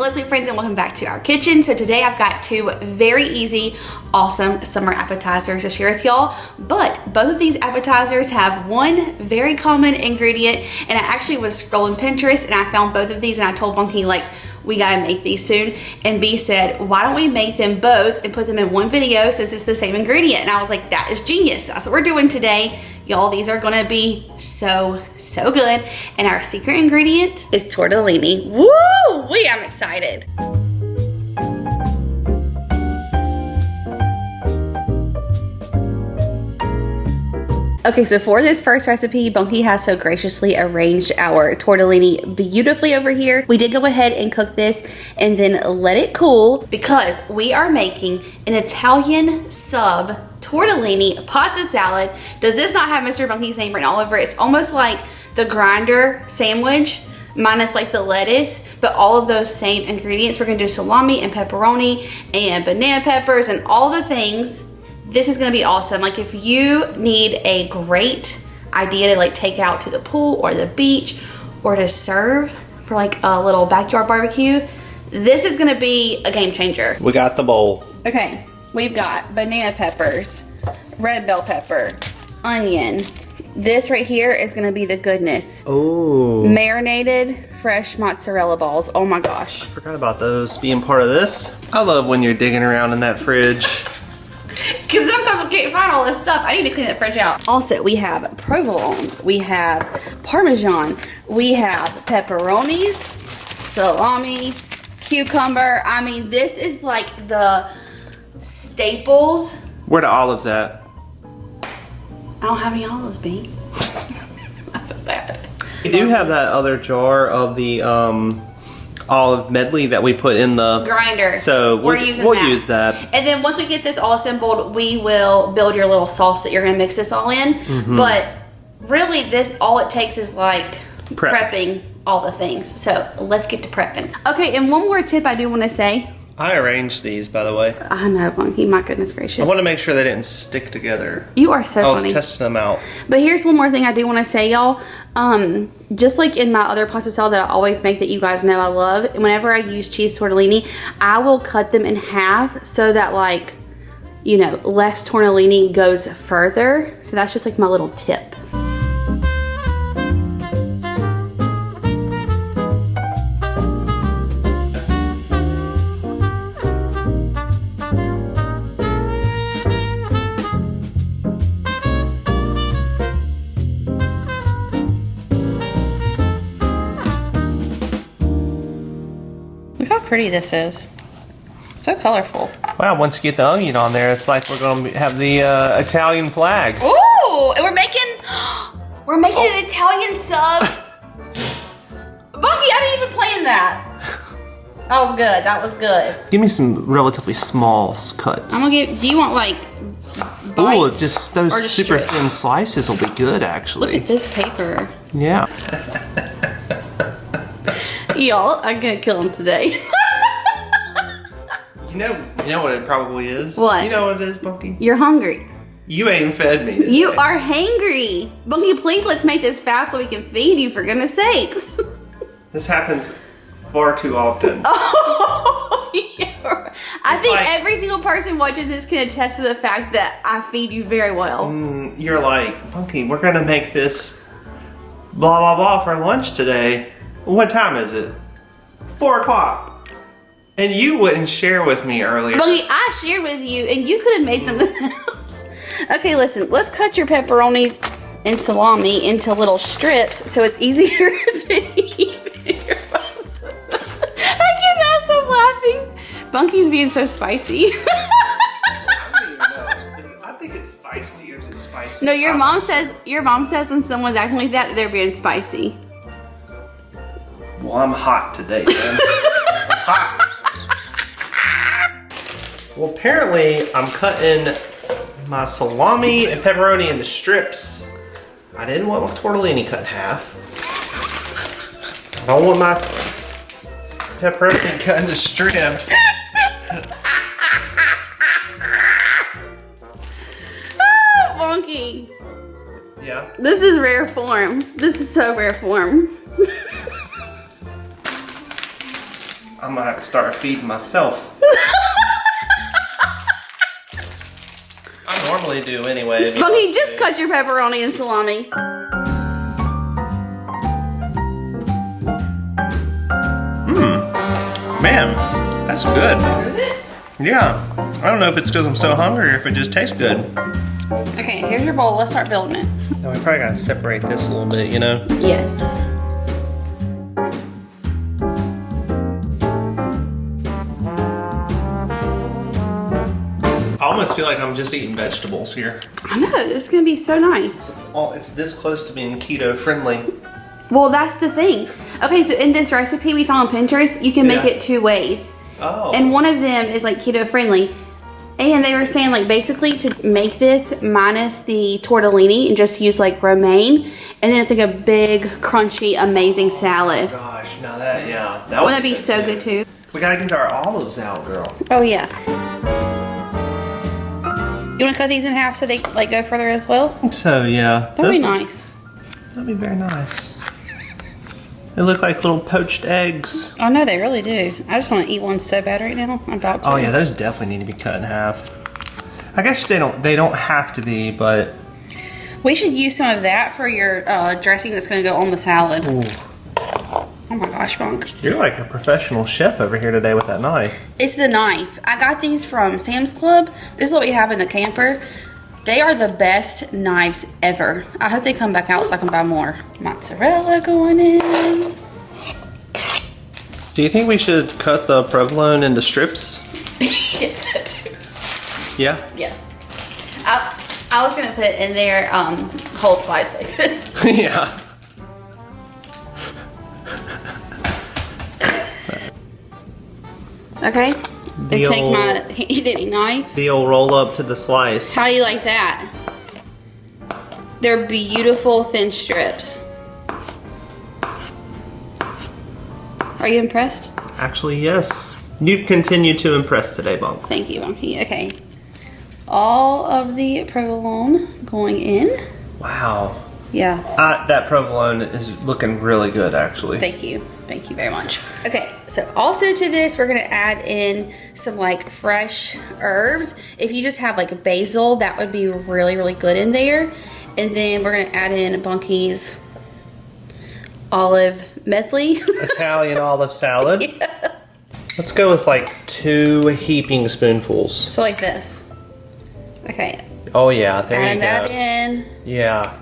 Hello sweet friends and welcome back to our kitchen. So today I've got two very easy, awesome summer appetizers to share with y'all. But both of these appetizers have one very common ingredient, and I actually was scrolling Pinterest and I found both of these and I told Bunky like, we gotta make these soon. And B said, why don't we make them both and put them in one video since it's the same ingredient? And I was like, that is genius. That's what we're doing today. Y'all, these are gonna be so good. And our secret ingredient is tortellini. Woo! I'm excited. Okay, so for this first recipe, Bunky has so graciously arranged our tortellini beautifully over here. We did go ahead and cook this and then let it cool because we are making an Italian sub tortellini pasta salad. Does this not have Mr. Bunky's name written all over it? It's almost like the grinder sandwich minus like the lettuce, but all of those same ingredients. We're gonna do salami and pepperoni and banana peppers and all the things. This is gonna be awesome. Like if you need a great idea to like take out to the pool or the beach or to serve for like a little backyard barbecue, this is gonna be a game changer. We got the bowl. Okay, we've got banana peppers, red bell pepper, onion. This right here is gonna be the goodness. Oh. Marinated fresh mozzarella balls. Oh my gosh. I forgot about those being part of this. I love when you're digging around in that fridge. Because sometimes I can't find all this stuff. I need to clean that fridge out. Also, we have provolone, we have Parmesan, we have pepperonis, salami, cucumber. I mean, this is like the staples. Where the olives at? I don't have any olives, B. I feel bad. We do have that other jar of the olive medley that we put in the grinder. So we'll use that. And then once we get this all assembled, we will build your little sauce that you're gonna mix this all in. But really this, all it takes is like prepping all the things. So let's get to prepping. Okay, and one more tip I do wanna say. I arranged these, by the way. I know, Bunky, my goodness gracious. I want to make sure they didn't stick together. You are so funny. I was testing them out. But here's one more thing I do want to say, y'all. Just like in my other pasta salad that I always make that you guys know I love, whenever I use cheese tortellini, I will cut them in half so that like, you know, less tortellini goes further. So that's just like my little tip. Look how pretty this is. So colorful. Wow, once you get the onion on there, it's like we're going to have the Italian flag. Ooh, and we're making an Italian sub. Bunky, I didn't even plan that. That was good, that was good. Give me some relatively small cuts. I'm gonna give, do you want like bites? Ooh, just those or just super strip? thin slices will be good, actually. Look at this paper. Yeah. Y'all, I'm gonna kill him today. You know what it probably is? What? You know what it is, Bunky? You're hungry. You ain't fed me today. You are hangry. Bunky, please let's make this fast so we can feed you, for goodness sakes. This happens far too often. Oh, yeah. I think like, every single person watching this can attest to the fact that I feed you very well. You're like, Bunky, we're gonna make this blah blah blah for lunch today. What time is it? 4 o'clock. And you wouldn't share with me earlier. Bunky, I shared with you and you could have made something else. Okay, listen, let's cut your pepperonis and salami into little strips so it's easier to eat. I cannot stop laughing. Bunky's being so spicy. I don't even know. I think it's feisty, or is it spicy? No, your mom says when someone's acting like that, they're being spicy. Well, I'm hot today, man. Hot. Well, apparently I'm cutting my salami and pepperoni into strips. I didn't want my tortellini cut in half. I don't want my pepperoni cut into strips. Bunky. Yeah. This is rare form. This is so rare form. I'm gonna have to start feeding myself. I normally do anyway. Bunky, just cut your pepperoni and salami. Man, that's good. Is it? Yeah. I don't know if it's because I'm so hungry or if it just tastes good. Okay, here's your bowl. Let's start building it. Now we probably gotta separate this a little bit, you know? Yes. I almost feel like I'm just eating vegetables here. I know, it's gonna be so nice. Oh, it's this close to being keto friendly. Well, that's the thing. Okay, so in this recipe we found on Pinterest, you can make it 2 ways. Oh. And one of them is like keto friendly. And they were saying like basically to make this minus the tortellini and just use like romaine. And then it's like a big, crunchy, amazing salad. Gosh, now that, yeah. Wouldn't that be so good too? We gotta get our olives out, girl. Oh yeah. You wanna cut these in half so they like go further as well? I think so, yeah. That'd be nice. That'd be very nice. They look like little poached eggs. I know they really do. I just want to eat one so bad right now. I'm about to. Oh yeah, those definitely need to be cut in half. I guess they don't have to be, but we should use some of that for your dressing that's going to go on the salad. ooh. Oh my gosh, Bunk. You're like a professional chef over here today with that knife. It's the knife. I got these from Sam's Club. This is what we have in the camper. They are the best knives ever. I hope they come back out so I can buy more. Mozzarella going in. Do you think we should cut the provolone into strips? Yes, I do. Yeah? Yeah. I was going to put in there whole slicing. Yeah. Okay. Then take my handy knife. The old roll up to the slice. How do you like that? They're beautiful thin strips. Are you impressed? Actually, yes. You've continued to impress today, Bunk. Thank you, Bunky. Okay. All of the provolone going in. Wow. Yeah. That provolone is looking really good, actually. Thank you. Thank you very much. Okay, so also to this, we're gonna add in some like fresh herbs. If you just have like basil, that would be really, really good in there. And then we're gonna add in Bunky's olive medley. Italian olive salad. Yeah. Let's go with like 2 heaping spoonfuls. So like this. Okay. Oh yeah, there Add you that go. in. Yeah.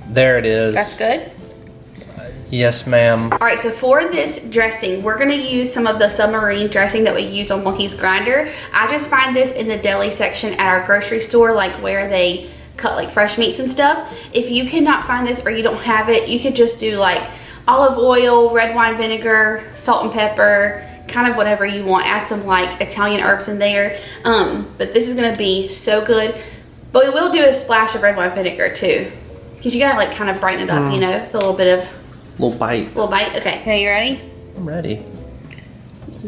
There it is. That's good. Yes, ma'am. All right, so for this dressing, we're gonna use some of the submarine dressing that we use on Bunky's grinder. I just find this in the deli section at our grocery store, like where they cut like fresh meats and stuff. If you cannot find this or you don't have it, you could just do like olive oil, red wine vinegar, salt and pepper, kind of whatever you want. Add some like Italian herbs in there. But this is gonna be so good. But we will do a splash of red wine vinegar too, because you gotta like kind of brighten it up, you know, with a little bit of Little bite. little bite. Okay, you ready? I'm ready.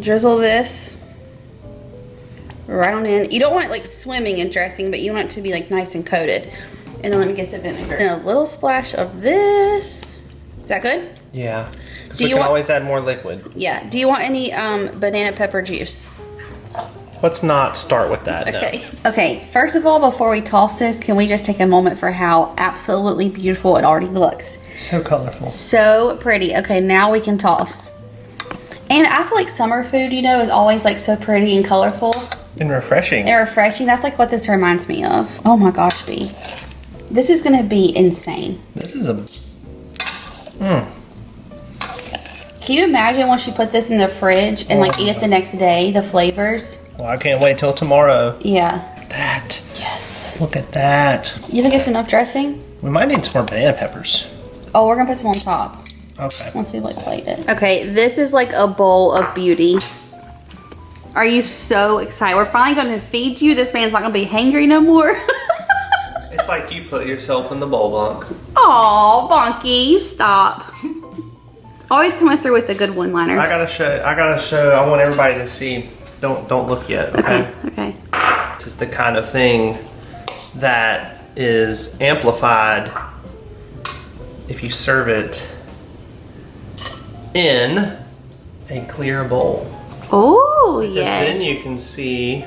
Drizzle this right on in. You don't want it like swimming in dressing, but you want it to be like nice and coated. And then let me get the vinegar. And a little splash of this. Is that good? Yeah. Because Do we you can want- always add more liquid. Yeah. Do you want any banana pepper juice? Let's not start with that. Okay. Okay, first of all, before we toss this, can we just take a moment for how absolutely beautiful it already looks? No. So colorful. So pretty. Okay, now we can toss. And I feel like summer food, you know, is always like so pretty and colorful And refreshing. and refreshing. That's like what this reminds me of. Oh my gosh, B. This is gonna be insane. This is a... Can you imagine once you put this in the fridge and like eat it the next day, the flavors? Well, I can't wait till tomorrow. Yeah. That. Yes. Look at that. You think it's enough dressing? We might need some more banana peppers. Oh, we're gonna put some on top. Okay. Once we like plate it. Okay, this is like a bowl of beauty. Are you so excited? We're finally gonna feed you. This man's not gonna be hangry no more. It's like you put yourself in the bowl, Bunk. Aw, Bonky, you stop. Always coming through with the good one-liners. I gotta show, I want everybody to see. Don't look yet, okay? Okay. This is the kind of thing that is amplified if you serve it in a clear bowl. Oh, Because yes. then you can see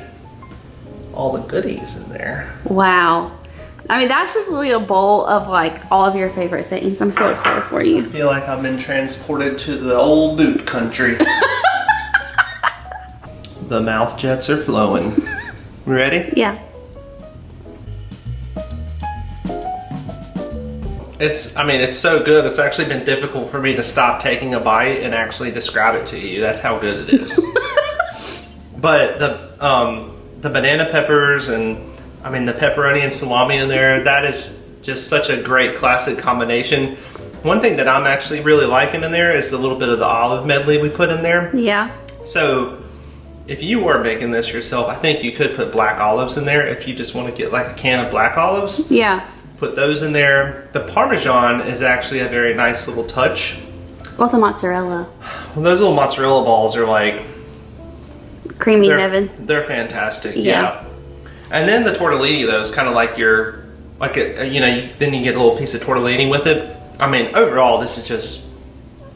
all the goodies in there. Wow. I mean, that's just literally a bowl of like all of your favorite things. I'm so excited for I you. feel like I've been transported to the old boot country. The mouth jets are flowing. Ready? Yeah. It's so good. It's actually been difficult for me to stop taking a bite and actually describe it to you. That's how good it is. But the banana peppers and the pepperoni and salami in there, that is just such a great classic combination. One thing that I'm actually really liking in there is the little bit of the olive medley we put in there. Yeah. So if you were making this yourself, I think you could put black olives in there if you just want to get like a can of black olives. Yeah. Put those in there. The Parmesan is actually a very nice little touch. With the mozzarella. Well, those little mozzarella balls are like Creamy heaven. They're fantastic. Yeah. And then the tortellini though is kind of like then you get a little piece of tortellini with it. I mean, overall this is just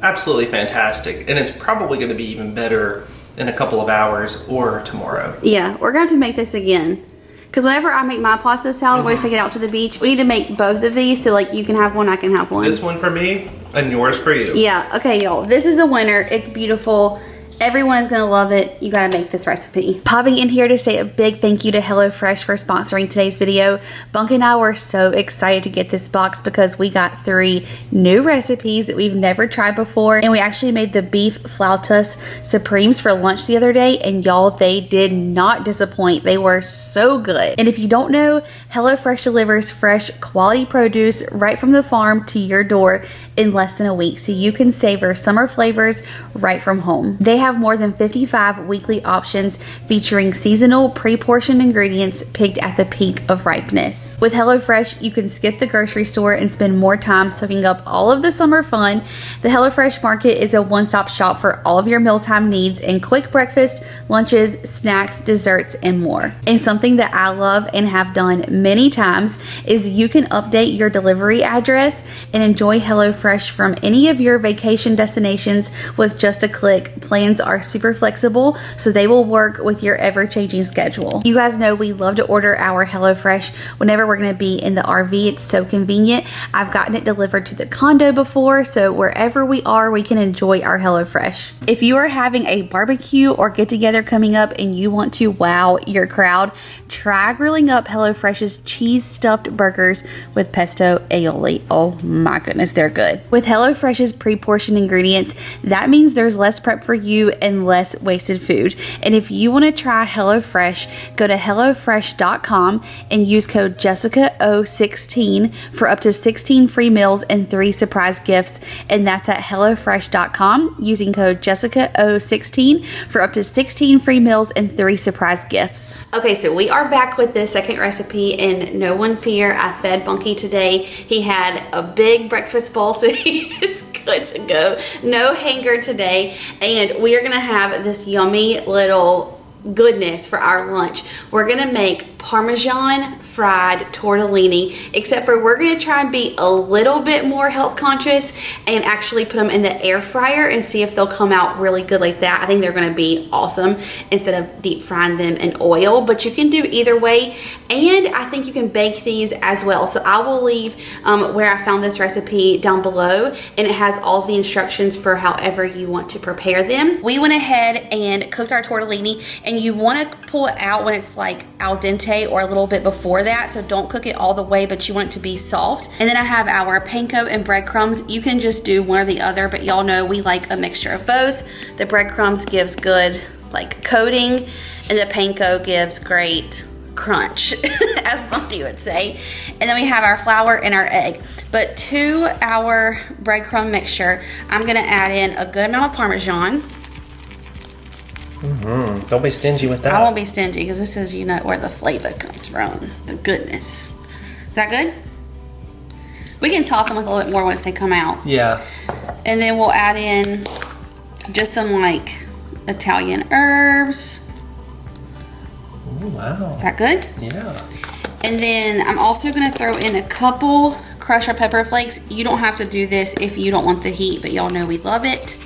absolutely fantastic, and it's probably going to be even better in a couple of hours or tomorrow. Yeah, we're going to have to make this again. Because whenever I make my pasta salad, we always take it out to the beach. We need to make both of these so like you can have one, I can have one. This one for me and yours for you. Yeah, okay y'all. This is a winner. It's beautiful. Everyone is going to love it. You got to make this recipe. Popping in here to say a big thank you to HelloFresh for sponsoring today's video. Bunk and I were so excited to get this box because we got 3 new recipes that we've never tried before. And we actually made the beef flautas supremes for lunch the other day. And y'all, they did not disappoint. They were so good. And if you don't know, HelloFresh delivers fresh quality produce right from the farm to your door in less than a week, so you can savor summer flavors right from home. They have more than 55 weekly options featuring seasonal pre-portioned ingredients picked at the peak of ripeness. With HelloFresh, you can skip the grocery store and spend more time soaking up all of the summer fun. The HelloFresh Market is a one-stop shop for all of your mealtime needs and quick breakfast, lunches, snacks, desserts, and more. And something that I love and have done many times is you can update your delivery address and enjoy HelloFresh from any of your vacation destinations with just a click. Plans are super flexible, so they will work with your ever-changing schedule. You guys know we love to order our HelloFresh whenever we're going to be in the RV. It's so convenient. I've gotten it delivered to the condo before, so wherever we are, we can enjoy our HelloFresh. If you are having a barbecue or get-together coming up and you want to wow your crowd, try grilling up HelloFresh's cheese-stuffed burgers with pesto aioli. Oh my goodness, they're good. With HelloFresh's pre-portioned ingredients, that means there's less prep for you and less wasted food. And if you want to try HelloFresh, go to HelloFresh.com and use code JessicaO16 for up to 16 free meals and 3 surprise gifts. And that's at HelloFresh.com using code JessicaO16 for up to 16 free meals and 3 surprise gifts. Okay, so we are back with the second recipe, and no one fear, I fed Bunky today. He had a big breakfast bowl, so he is good to go. No hanger today, and we are gonna have this yummy little goodness for our lunch. We're gonna make Parmesan fried tortellini, except for we're gonna try and be a little bit more health conscious and actually put them in the air fryer and see if they'll come out really good like that. I think they're gonna be awesome instead of deep frying them in oil, but you can do either way, and I think you can bake these as well. So I will leave where I found this recipe down below, and it has all the instructions for however you want to prepare them. We went ahead and cooked our tortellini, and you want to pull it out when it's like al dente or a little bit before that, so don't cook it all the way, but you want it to be soft. And then I have our panko and breadcrumbs. You can just do one or the other, but y'all know we like a mixture of both. The breadcrumbs gives good like coating, and the panko gives great crunch, as Bunky would say. And then we have our flour and our egg. But to our breadcrumb mixture, I'm gonna add in a good amount of Parmesan. Don't be stingy with that. I won't be stingy because this is, you know, where the flavor comes from. The goodness. Is that good? We can top them with a little bit more once they come out. Yeah. And then we'll add in just some like Italian herbs. Oh, wow. Is that good? Yeah. And then I'm also going to throw in a couple crushed red pepper flakes. You don't have to do this if you don't want the heat, but y'all know we love it.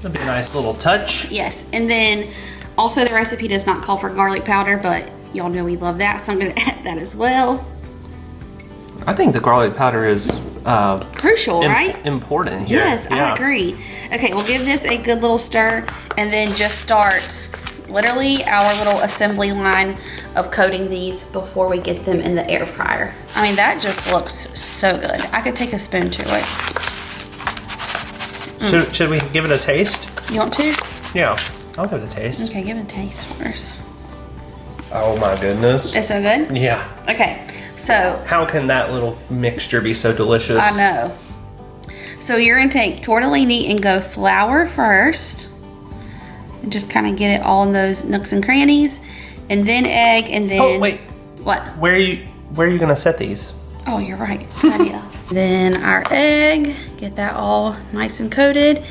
That'd be a nice little touch. Yes, and then also the recipe does not call for garlic powder, but y'all know we love that, so I'm gonna add that as well. I think the garlic powder is crucial, right? Important here. Yes, yeah. I agree. Okay, we'll give this a good little stir and then just start literally our little assembly line of coating these before we get them in the air fryer. I mean, that just looks so good. I could take a spoon to it. Should we give it a taste? You want to? Yeah, I'll give it a taste. Okay, give it a taste first. Oh my goodness. It's so good? Yeah. Okay, so. How can that little mixture be so delicious? I know. So you're gonna take tortellini and go flour first. And just kind of get it all in those nooks and crannies. And then egg, and then. Oh, wait. What? Where are you gonna set these? Oh, you're right. Yeah. Then our egg, get that all nice and coated.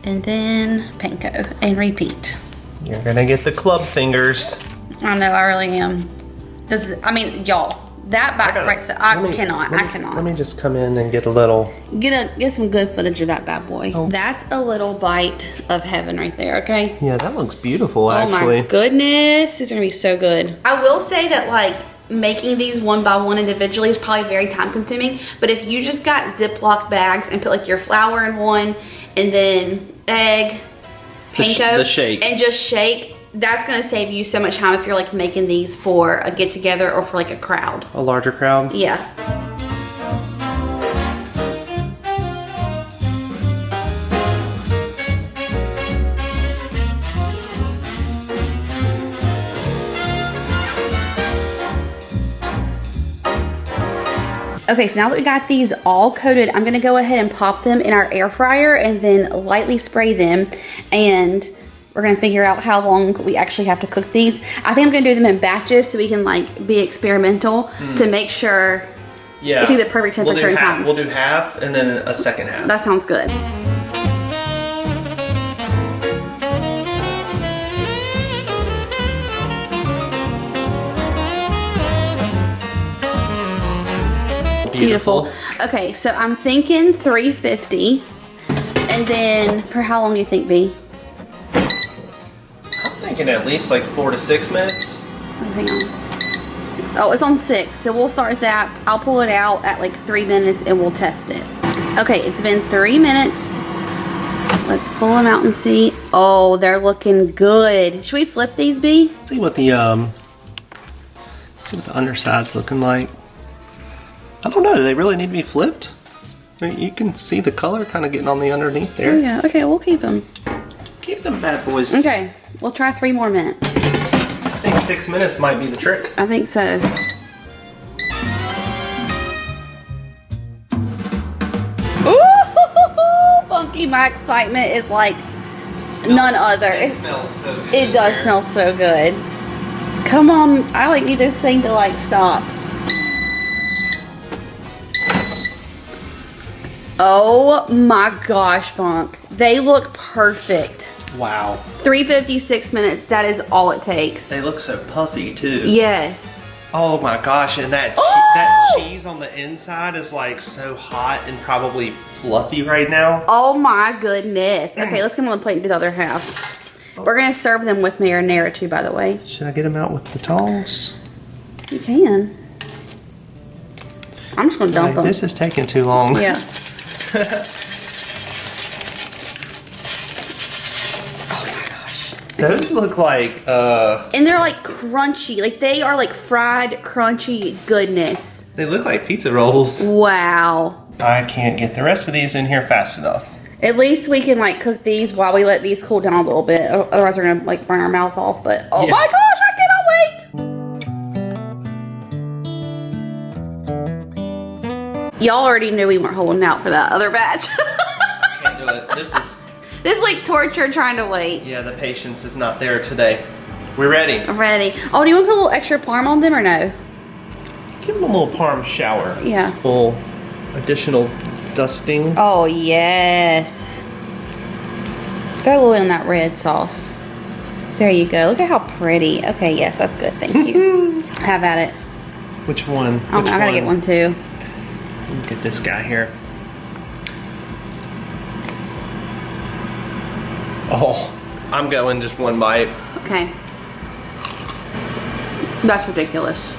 And then panko and repeat. You're gonna get the club fingers. I know, I really am. I mean, y'all, that bite right, so I cannot. Let me just come in and get a little. Get some good footage of that bad boy. Oh. That's a little bite of heaven right there, okay? Yeah, that looks beautiful, actually. Oh my goodness, this is gonna be so good. I will say that like, making these one by one individually is probably very time consuming, but if you just got Ziploc bags and put like your flour in one and then egg, panko, the shake, and just shake, that's gonna save you so much time if you're like making these for a get together or for like a crowd. A larger crowd? Yeah. Okay, so now that we got these all coated, I'm gonna go ahead and pop them in our air fryer and then lightly spray them, and we're gonna figure out how long we actually have to cook these. I think I'm gonna do them in batches so we can like be experimental to make sure it's either perfect temperature and time. We'll do half and then a second half. That sounds good. Beautiful. Okay, so I'm thinking 350, and then for how long do you think, B? I'm thinking at least like 4 to 6 minutes. Hang on. Oh, it's on 6, so we'll start that. I'll pull it out at like 3 minutes and we'll test it. Okay, it's been 3 minutes. Let's pull them out and see. Oh, they're looking good. Should we flip these, B? See what the underside's looking like. I don't know, do they really need to be flipped? I mean, you can see the color kind of getting on the underneath there. Oh yeah, okay, we'll keep them. Keep them bad boys. Okay, we'll try 3 more minutes. I think 6 minutes might be the trick. I think so. Ooh, Funky, my excitement is like none other. It smells so good. It does smell so good. Come on, I like need this thing to like stop. Oh my gosh, Funk. They look perfect. Wow. 356 minutes, that is all it takes. They look so puffy too. Yes. Oh my gosh, and that cheese on the inside is like so hot and probably fluffy right now. Oh my goodness. Okay, let's get them on the plate and do the other half. We're gonna serve them with marinara too, by the way. Should I get them out with the tongs? You can. I'm just gonna dump them. This is taking too long. Yeah. Oh my gosh. Those look like and they're like crunchy. Like they are like fried crunchy goodness. They look like pizza rolls. Wow. I can't get the rest of these in here fast enough. At least we can like cook these while we let these cool down a little bit. Otherwise we're gonna like burn our mouth off. But oh my gosh, I cannot wait. Y'all already knew we weren't holding out for that other batch. Can't do it. This is like torture trying to wait. Yeah, the patience is not there today. We're ready. I'm ready. Oh, do you want to put a little extra parm on them or no? Give them a little parm shower. Yeah. A little additional dusting. Oh, yes. Throw a little in that red sauce. There you go. Look at how pretty. Okay, yes, that's good. Thank you. Have at it. Which one? I gotta get one too. Get this guy here. Oh, I'm going just one bite. Okay. That's ridiculous.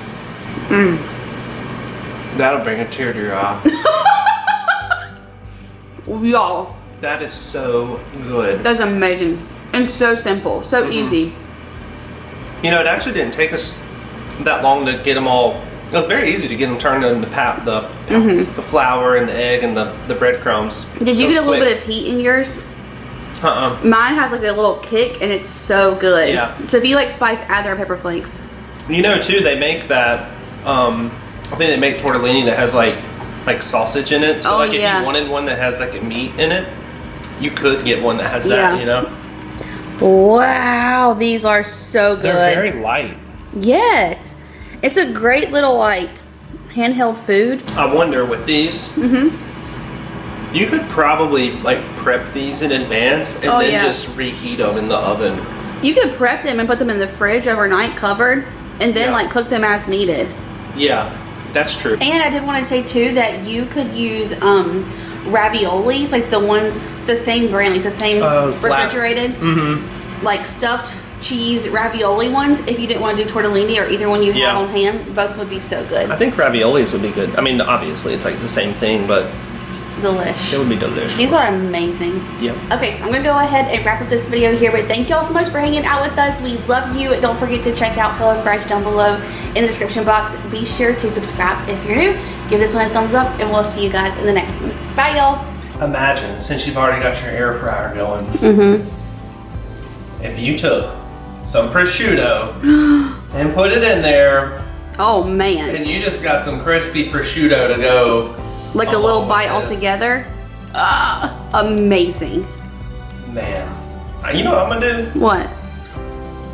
That'll bring a tear to your eye. Y'all. That is so good. That's amazing. And so simple. So easy. You know, it actually didn't take us that long to get them all. It was very easy to get them turned into the flour and the egg and the breadcrumbs. Did you get a little bit of heat in yours? Mine has like a little kick and it's so good. Yeah. So if you like spice, add their pepper flakes. You know, too, they make that, I think they make tortellini that has like sausage in it. So like if you wanted one that has like a meat in it, you could get one that has that, you know? Wow, these are so good. They're very light. Yes. It's a great little like handheld food. I wonder with these, you could probably like prep these in advance and then just reheat them in the oven. You could prep them and put them in the fridge overnight covered and then like cook them as needed. Yeah, that's true. And I did want to say too that you could use raviolis, like the ones, the same brand, like the same refrigerated, like stuffed cheese ravioli ones. If you didn't want to do tortellini or either one you have on hand, both would be so good. I think raviolis would be good. I mean, obviously it's like the same thing, but delish. It would be delicious. These are amazing. Yep. Okay, so I'm gonna go ahead and wrap up this video here, but thank y'all so much for hanging out with us. We love you. Don't forget to check out HelloFresh down below in the description box. Be sure to subscribe if you're new. Give this one a thumbs up, and we'll see you guys in the next one. Bye, y'all. Imagine, since you've already got your air fryer going, if you took some prosciutto and put it in there. Oh man. And you just got some crispy prosciutto to go. Like a little bite altogether. Amazing. Man. You know what I'm gonna do? What?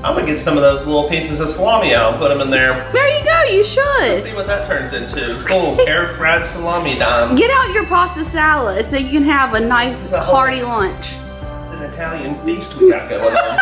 I'm gonna get some of those little pieces of salami out and put them in there. There you go, you should. Let's see what that turns into. Cool, air fried salami dimes. Get out your pasta salad so you can have a nice hearty lunch. It's an Italian feast we got going on.